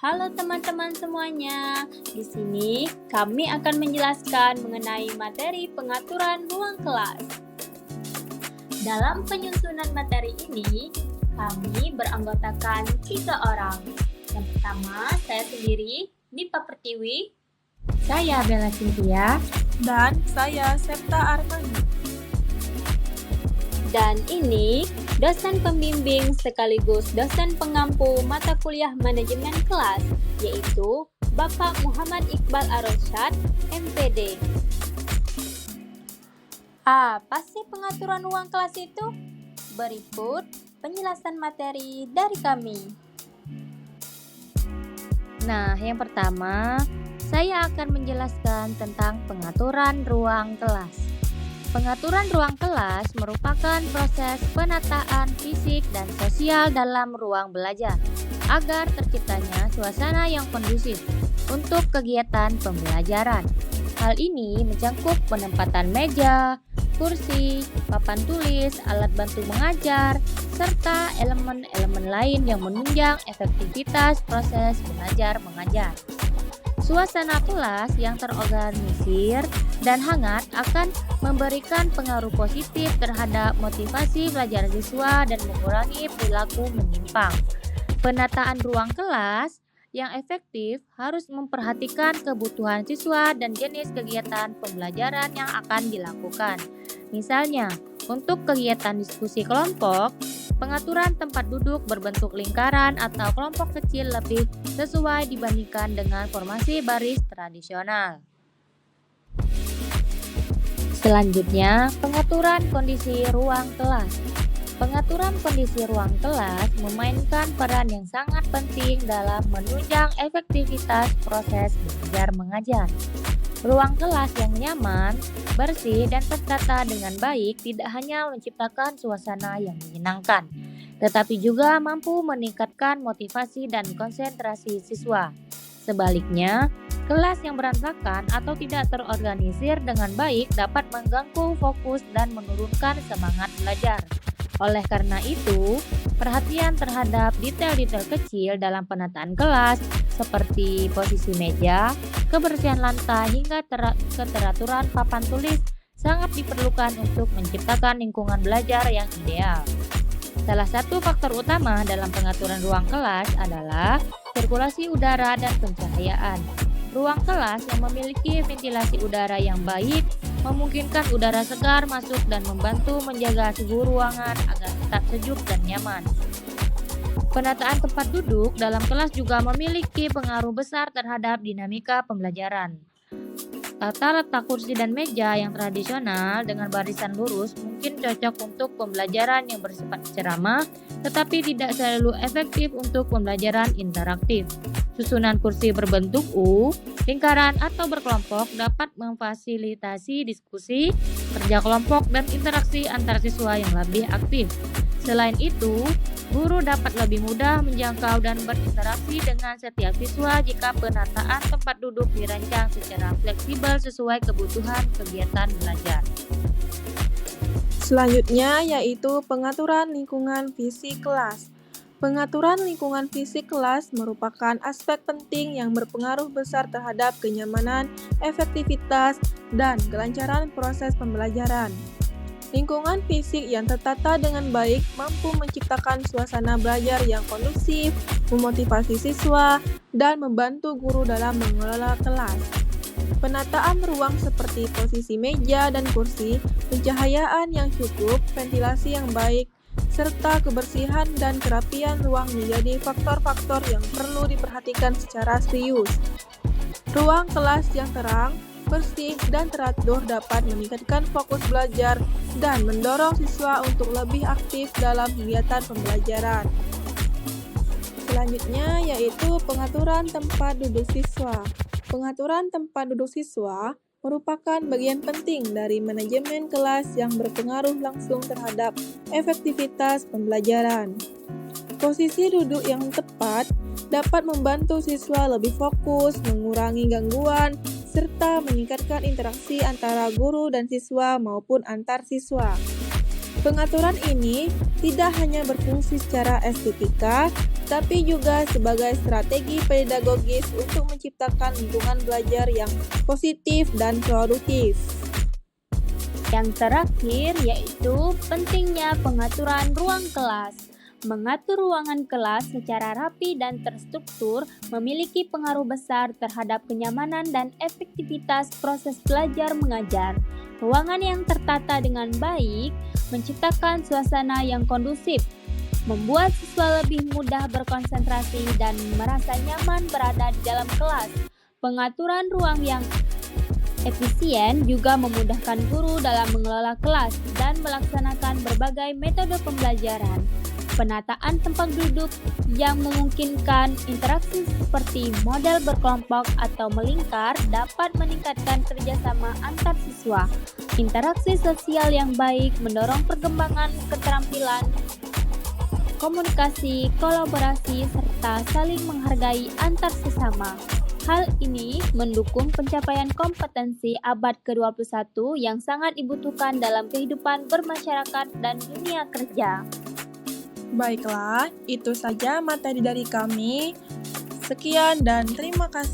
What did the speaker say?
Halo teman-teman semuanya. Di sini kami akan menjelaskan mengenai materi pengaturan ruang kelas. Dalam penyusunan materi ini, kami beranggotakan 3 orang. Yang pertama, saya sendiri, Dipa Pertiwi. Saya Bella Cynthia. Dan saya Septa Armani. Dan ini dosen pembimbing sekaligus dosen pengampu mata kuliah manajemen kelas, yaitu Bapak Muhammad Iqbal Arsyad, MPD. Apa sih pengaturan ruang kelas itu? Berikut penjelasan materi dari kami. Nah, yang pertama, saya akan menjelaskan tentang pengaturan ruang kelas. Pengaturan ruang kelas merupakan proses penataan fisik dan sosial dalam ruang belajar agar terciptanya suasana yang kondusif untuk kegiatan pembelajaran. Hal ini mencakup penempatan meja, kursi, papan tulis, alat bantu mengajar, serta elemen-elemen lain yang menunjang efektivitas proses belajar mengajar. Suasana kelas yang terorganisir dan hangat akan memberikan pengaruh positif terhadap motivasi belajar siswa dan mengurangi perilaku menyimpang. Penataan ruang kelas yang efektif harus memperhatikan kebutuhan siswa dan jenis kegiatan pembelajaran yang akan dilakukan. Misalnya, untuk kegiatan diskusi kelompok, pengaturan tempat duduk berbentuk lingkaran atau kelompok kecil lebih sesuai dibandingkan dengan formasi baris tradisional. Selanjutnya, pengaturan kondisi ruang kelas. Pengaturan kondisi ruang kelas memainkan peran yang sangat penting dalam menunjang efektivitas proses belajar mengajar. Ruang kelas yang nyaman, bersih, dan tertata dengan baik tidak hanya menciptakan suasana yang menyenangkan, tetapi juga mampu meningkatkan motivasi dan konsentrasi siswa. Sebaliknya, kelas yang berantakan atau tidak terorganisir dengan baik dapat mengganggu fokus dan menurunkan semangat belajar. Oleh karena itu, perhatian terhadap detail-detail kecil dalam penataan kelas seperti posisi meja, kebersihan lantai, hingga keteraturan papan tulis sangat diperlukan untuk menciptakan lingkungan belajar yang ideal. Salah satu faktor utama dalam pengaturan ruang kelas adalah sirkulasi udara dan pencahayaan. Ruang kelas yang memiliki ventilasi udara yang baik memungkinkan udara segar masuk dan membantu menjaga suhu ruangan agar tetap sejuk dan nyaman. Penataan tempat duduk dalam kelas juga memiliki pengaruh besar terhadap dinamika pembelajaran. Tata letak kursi dan meja yang tradisional dengan barisan lurus mungkin cocok untuk pembelajaran yang bersifat ceramah, tetapi tidak selalu efektif untuk pembelajaran interaktif. Susunan kursi berbentuk U, lingkaran atau berkelompok dapat memfasilitasi diskusi, kerja kelompok, dan interaksi antar siswa yang lebih aktif. Selain itu, guru dapat lebih mudah menjangkau dan berinteraksi dengan setiap siswa jika penataan tempat duduk dirancang secara fleksibel sesuai kebutuhan kegiatan belajar. Selanjutnya yaitu pengaturan lingkungan fisik kelas. Pengaturan lingkungan fisik kelas merupakan aspek penting yang berpengaruh besar terhadap kenyamanan, efektivitas, dan kelancaran proses pembelajaran. Lingkungan fisik yang tertata dengan baik mampu menciptakan suasana belajar yang kondusif, memotivasi siswa, dan membantu guru dalam mengelola kelas. Penataan ruang seperti posisi meja dan kursi, pencahayaan yang cukup, ventilasi yang baik, serta kebersihan dan kerapian ruang menjadi faktor-faktor yang perlu diperhatikan secara serius. Ruang kelas yang terang, bersih, dan teratur dapat meningkatkan fokus belajar dan mendorong siswa untuk lebih aktif dalam kegiatan pembelajaran. Selanjutnya yaitu pengaturan tempat duduk siswa. Pengaturan tempat duduk siswa merupakan bagian penting dari manajemen kelas yang berpengaruh langsung terhadap efektivitas pembelajaran. Posisi duduk yang tepat dapat membantu siswa lebih fokus, mengurangi gangguan, serta meningkatkan interaksi antara guru dan siswa maupun antar siswa. Pengaturan ini tidak hanya berfungsi secara estetika, tapi juga sebagai strategi pedagogis untuk menciptakan lingkungan belajar yang positif dan produktif. Yang terakhir yaitu pentingnya pengaturan ruang kelas. Mengatur ruangan kelas secara rapi dan terstruktur memiliki pengaruh besar terhadap kenyamanan dan efektivitas proses belajar mengajar. Ruangan yang tertata dengan baik menciptakan suasana yang kondusif, membuat siswa lebih mudah berkonsentrasi dan merasa nyaman berada di dalam kelas. Pengaturan ruang yang efisien juga memudahkan guru dalam mengelola kelas dan melaksanakan berbagai metode pembelajaran. Penataan tempat duduk yang memungkinkan interaksi seperti model berkelompok atau melingkar dapat meningkatkan kerjasama antar siswa. Interaksi sosial yang baik mendorong perkembangan keterampilan komunikasi, kolaborasi, serta saling menghargai antar sesama. Hal ini mendukung pencapaian kompetensi abad ke-21 yang sangat dibutuhkan dalam kehidupan bermasyarakat dan dunia kerja. Baiklah, itu saja materi dari kami. Sekian dan terima kasih.